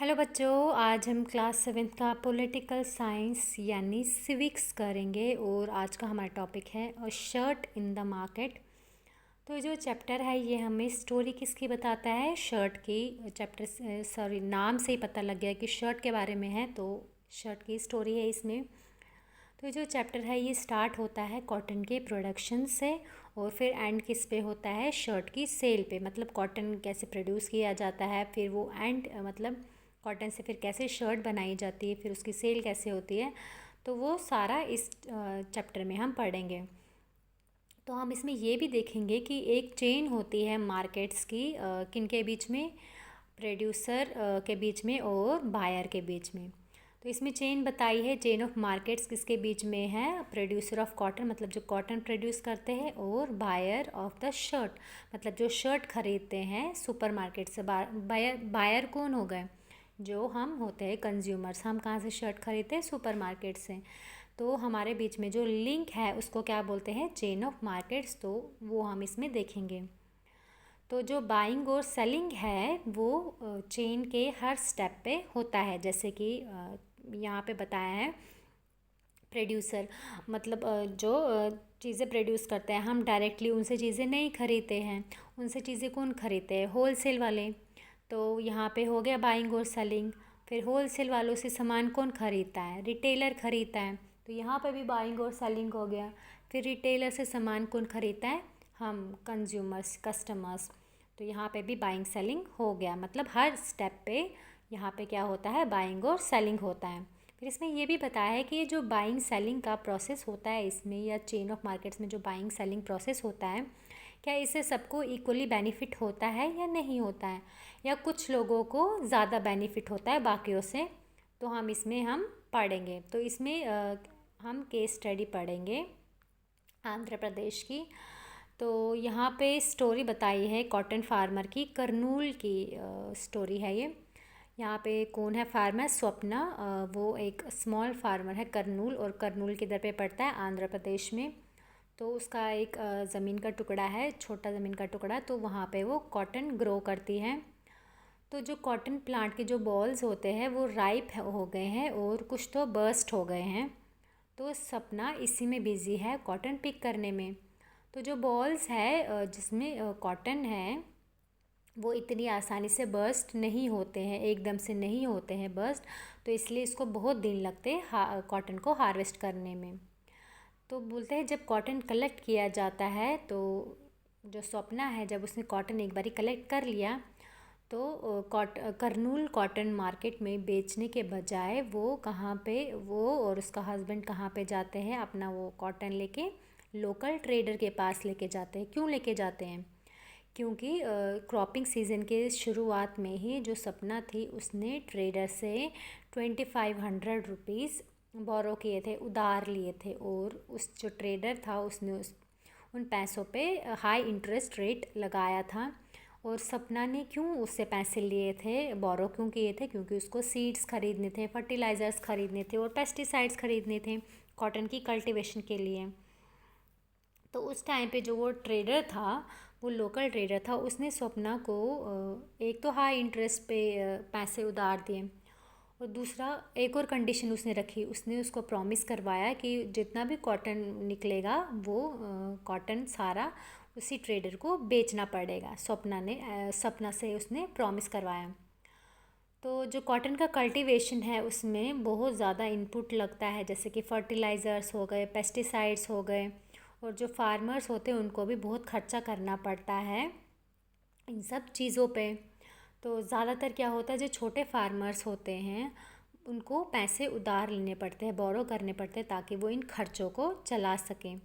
Hello बच्चों, आज हम क्लास सेवेंथ का पॉलिटिकल साइंस यानी सिविक्स करेंगे और आज का हमारा टॉपिक है अ शर्ट इन द मार्केट। तो जो चैप्टर है ये हमें स्टोरी किसकी बताता है, शर्ट की। नाम से ही पता लग गया कि शर्ट के बारे में है, तो शर्ट की स्टोरी है इसमें। तो जो चैप्टर है ये स्टार्ट होता है कॉटन के प्रोडक्शन से और फिर एंड किस पे होता है, शर्ट की सेल पे। मतलब कॉटन कैसे प्रोड्यूस किया जाता है, फिर वो एंड मतलब कॉटन से फिर कैसे शर्ट बनाई जाती है, फिर उसकी सेल कैसे होती है, तो वो सारा इस चैप्टर में हम पढ़ेंगे। तो हम इसमें ये भी देखेंगे कि एक चेन होती है मार्केट्स की, किन के बीच में, प्रोड्यूसर के बीच में और बायर के बीच में। तो इसमें चेन बताई है, चेन ऑफ मार्केट्स किसके बीच में है, प्रोड्यूसर ऑफ कॉटन मतलब जो कॉटन प्रोड्यूस करते हैं, और बायर ऑफ द शर्ट मतलब जो शर्ट खरीदते हैं सुपर मार्केट से। बायर बायर कौन हो गए, जो हम होते हैं कंज्यूमर्स। हम कहाँ से शर्ट खरीदते हैं, सुपर मार्केट से। तो हमारे बीच में जो लिंक है उसको क्या बोलते हैं, चेन ऑफ मार्केट्स। तो वो हम इसमें देखेंगे। तो जो बाइंग और सेलिंग है वो चेन के हर स्टेप पे होता है। जैसे कि यहाँ पे बताया है प्रोड्यूसर मतलब जो चीज़ें प्रोड्यूस करते हैं, हम डायरेक्टली उनसे चीज़ें नहीं खरीदते हैं। उनसे चीज़ें कौन खरीदते हैं, होल सेल वाले। तो यहाँ पे हो गया बाइंग और सेलिंग। फिर होल सेल वालों से सामान कौन खरीदता है, रिटेलर खरीदता है। तो यहाँ पे भी बाइंग और सेलिंग हो गया। फिर रिटेलर से सामान कौन खरीदता है, हम कंज्यूमर्स, कस्टमर्स। तो यहाँ पे भी बाइंग सेलिंग हो गया। मतलब हर स्टेप पे यहाँ पे क्या होता है, बाइंग और सेलिंग होता है। फिर इसमें ये भी बताया है कि ये जो बाइंग सेलिंग का प्रोसेस होता है इसमें, या चेन ऑफ मार्केट्स में जो बाइंग सेलिंग प्रोसेस होता है, क्या इससे सबको इक्वली बेनिफिट होता है या नहीं होता है, या कुछ लोगों को ज़्यादा बेनिफिट होता है बाकियों से। तो हम पढ़ेंगे। तो इसमें हम केस स्टडी पढ़ेंगे आंध्र प्रदेश की। तो यहाँ पे स्टोरी बताई है कॉटन फार्मर की, करनूल की स्टोरी है ये। यहाँ पे कौन है फार्मर, स्वप्ना। वो एक स्मॉल फार्मर है करनूल, और करनूल किधर पे पड़ता है, आंध्र प्रदेश में। तो उसका एक ज़मीन का टुकड़ा है, छोटा ज़मीन का टुकड़ा, तो वहाँ पे वो कॉटन ग्रो करती है। तो जो कॉटन प्लांट के जो बॉल्स होते हैं वो राइप हो गए हैं और कुछ तो बर्स्ट हो गए हैं। तो सपना इसी में बिज़ी है, कॉटन पिक करने में। तो जो बॉल्स है जिसमें कॉटन है वो इतनी आसानी से बर्स्ट नहीं होते हैं, एकदम से नहीं होते हैं बर्स्ट। तो इसलिए इसको बहुत दिन लगते हैं कॉटन को हार्वेस्ट करने में। तो बोलते हैं जब कॉटन कलेक्ट किया जाता है, तो जो स्वप्ना है जब उसने कॉटन एक बारी कलेक्ट कर लिया, तो करनूल कॉटन मार्केट में बेचने के बजाय वो कहाँ पे, वो और उसका हस्बैंड कहाँ पे जाते हैं, अपना वो कॉटन लेके लोकल ट्रेडर के पास लेके जाते हैं। क्यों लेके जाते हैं, क्योंकि क्रॉपिंग सीज़न के शुरुआत में ही जो सपना थी उसने ट्रेडर से 2500 रुपीज़ बोरो किए थे, उधार लिए थे। और उस जो ट्रेडर था उसने उन पैसों पे हाई इंटरेस्ट रेट लगाया था। और सपना ने क्यों उससे पैसे लिए थे, बोरो क्यों किए थे, क्योंकि उसको सीड्स खरीदने थे, फर्टिलाइज़र्स खरीदने थे और पेस्टिसाइड्स खरीदने थे कॉटन की कल्टीवेशन के लिए। तो उस टाइम पे जो वो ट्रेडर था, वो लोकल ट्रेडर था, उसने स्वप्ना को एक तो हाई इंटरेस्ट पे पैसे उधार दिए, और दूसरा एक और कंडीशन उसने रखी, उसने उसको प्रॉमिस करवाया कि जितना भी कॉटन निकलेगा वो कॉटन सारा उसी ट्रेडर को बेचना पड़ेगा। सपना से उसने प्रॉमिस करवाया। तो जो कॉटन का कल्टीवेशन है उसमें बहुत ज़्यादा इनपुट लगता है, जैसे कि फर्टिलाइज़र्स हो गए, पेस्टिसाइड्स हो गए, और जो फार्मर्स होते हैं उनको भी बहुत खर्चा करना पड़ता है इन सब चीज़ों पे। तो ज़्यादातर क्या होता है, जो छोटे फार्मर्स होते हैं उनको पैसे उधार लेने पड़ते हैं, बोरो करने पड़ते हैं, ताकि वो इन खर्चों को चला सकें।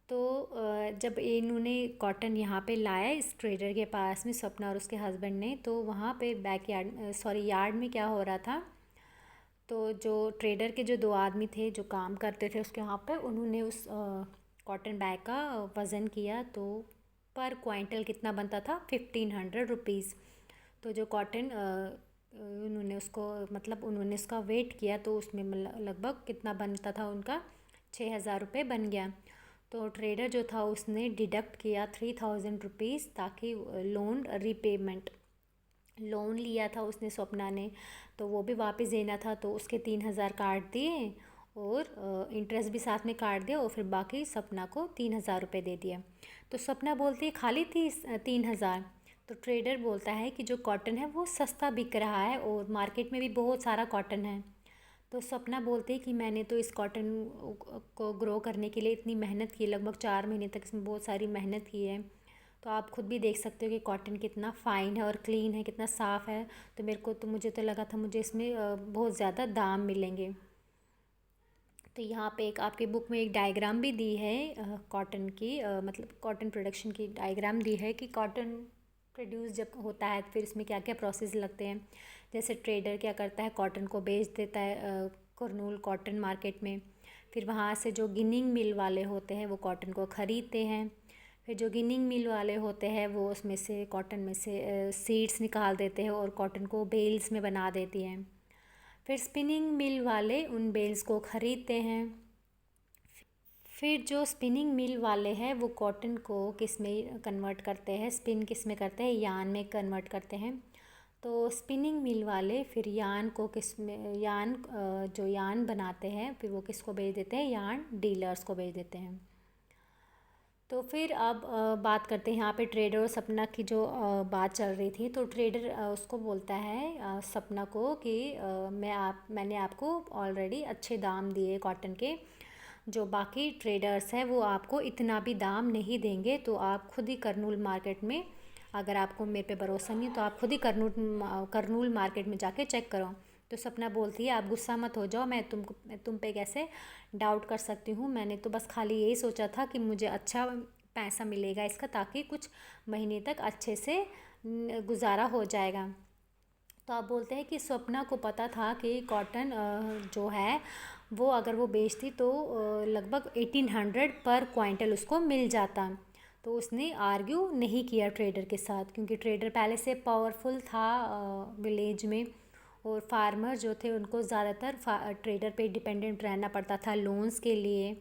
तो जब इन्होंने कॉटन यहाँ पे लाया इस ट्रेडर के पास में, सपना और उसके हस्बैंड ने, तो वहाँ पे बैक यार्ड, सॉरी यार्ड में क्या हो रहा था, तो जो ट्रेडर के जो दो आदमी थे जो काम करते थे उसके वहाँ पे, उन्होंने उस कॉटन बैग का वज़न किया। तो पर क्वांटल कितना बनता था, 1500 रुपीज़। तो जो कॉटन उन्होंने उसको मतलब उन्होंने उसका वेट किया, तो उसमें लगभग कितना बनता था उनका, 6000 रुपये बन गया। तो ट्रेडर जो था उसने डिडक्ट किया 3000 रुपीज़, ताकि लोन रीपेमेंट लोन लिया था उसने स्वप्ना ने, तो वो भी वापस देना था, तो उसके 3,000 काट दिए और इंटरेस्ट भी साथ में काट दिया और फिर बाकी सपना को 3,000 रुपये दे दिया। तो सपना बोलती है खाली 3,000। तो ट्रेडर बोलता है कि जो कॉटन है वो सस्ता बिक रहा है और मार्केट में भी बहुत सारा कॉटन है। तो सपना बोलते हैं कि मैंने तो इस कॉटन को ग्रो करने के लिए इतनी मेहनत की, लगभग 4 महीने तक इसमें बहुत सारी मेहनत की है। तो आप खुद भी देख सकते हो कि कॉटन कितना फ़ाइन है और क्लीन है, कितना साफ़ है। तो मुझे तो लगा था मुझे इसमें बहुत ज़्यादा दाम मिलेंगे। तो यहाँ पे एक आपकी बुक में एक डायग्राम भी दी है कॉटन की, मतलब कॉटन प्रोडक्शन की डायग्राम दी है कि कॉटन प्रोड्यूस जब होता है तो फिर इसमें क्या क्या प्रोसेस लगते हैं। जैसे ट्रेडर क्या करता है, कॉटन को बेच देता है कुरनूल कॉटन मार्केट में। फिर वहाँ से जो गिनिंग मिल वाले होते हैं वो कॉटन को ख़रीदते हैं। फिर जो गिनिंग मिल वाले होते हैं वो उसमें से कॉटन में से सीड्स निकाल देते हैं और कॉटन को बेल्स में बना देती हैं। फिर स्पिनिंग मिल वाले उन बेल्स को ख़रीदते हैं। फिर जो स्पिनिंग मिल वाले हैं वो कॉटन को किस में कन्वर्ट करते हैं, स्पिन किस में करते हैं, यान में कन्वर्ट करते हैं। तो स्पिनिंग मिल वाले फिर यान को किस में जो यान बनाते हैं फिर वो किसको बेच देते हैं, यान डीलर्स को बेच देते हैं। तो फिर अब बात करते हैं यहाँ पे ट्रेडर और सपना की जो बात चल रही थी। तो ट्रेडर उसको बोलता है सपना को कि मैंने आपको ऑलरेडी अच्छे दाम दिए कॉटन के, जो बाकी ट्रेडर्स हैं वो आपको इतना भी दाम नहीं देंगे, तो आप खुद ही करनूल मार्केट में, अगर आपको मेरे पे भरोसा नहीं तो आप खुद ही करनूल मार्केट में जाके चेक करो। तो सपना बोलती है आप गुस्सा मत हो जाओ, मैं तुम पे कैसे डाउट कर सकती हूँ। मैंने तो बस खाली यही सोचा था कि मुझे अच्छा पैसा मिलेगा इसका, ताकि कुछ महीने तक अच्छे से गुजारा हो जाएगा। तो आप बोलते हैं कि स्वप्ना को पता था कि कॉटन जो है वो अगर वो बेचती तो लगभग 1800 पर क्वांटल उसको मिल जाता। तो उसने आर्ग्यू नहीं किया ट्रेडर के साथ, क्योंकि ट्रेडर पहले से पावरफुल था विलेज में, और फार्मर जो थे उनको ज़्यादातर ट्रेडर पे डिपेंडेंट रहना पड़ता था लोन्स के लिए।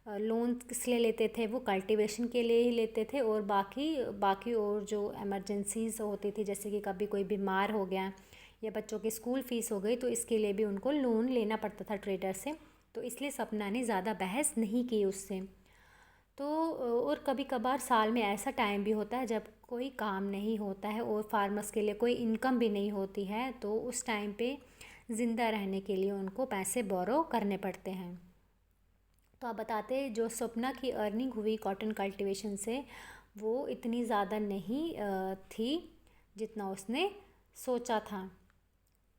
लोन किस लिए लेते थे, वो कल्टीवेशन के लिए ही लेते थे, और बाकी और जो एमरजेंसीज होती थी, जैसे कि कभी कोई बीमार हो गया या बच्चों की स्कूल फ़ीस हो गई, तो इसके लिए भी उनको लोन लेना पड़ता था ट्रेडर से। तो इसलिए सपना ने ज़्यादा बहस नहीं की उससे। तो और कभी कभार साल में ऐसा टाइम भी होता है जब कोई काम नहीं होता है और फार्मर्स के लिए कोई इनकम भी नहीं होती है, तो उस टाइम पे ज़िंदा रहने के लिए उनको पैसे बोरो करने पड़ते हैं। तो आप बताते हैं जो सपना की अर्निंग हुई कॉटन कल्टीवेशन से वो इतनी ज़्यादा नहीं थी जितना उसने सोचा था।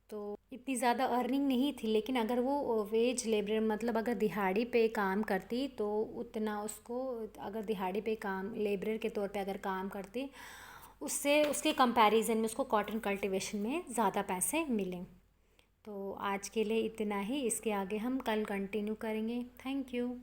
तो इतनी ज़्यादा अर्निंग नहीं थी, लेकिन अगर वो वेज लेबर, मतलब अगर दिहाड़ी पे काम करती तो उतना उसको, अगर दिहाड़ी पे काम लेबरर के तौर पे अगर काम करती, उससे उसके कंपैरिजन में उसको कॉटन कल्टीवेशन में ज़्यादा पैसे मिले। तो आज के लिए इतना ही, इसके आगे हम कल कंटिन्यू करेंगे। Thank you.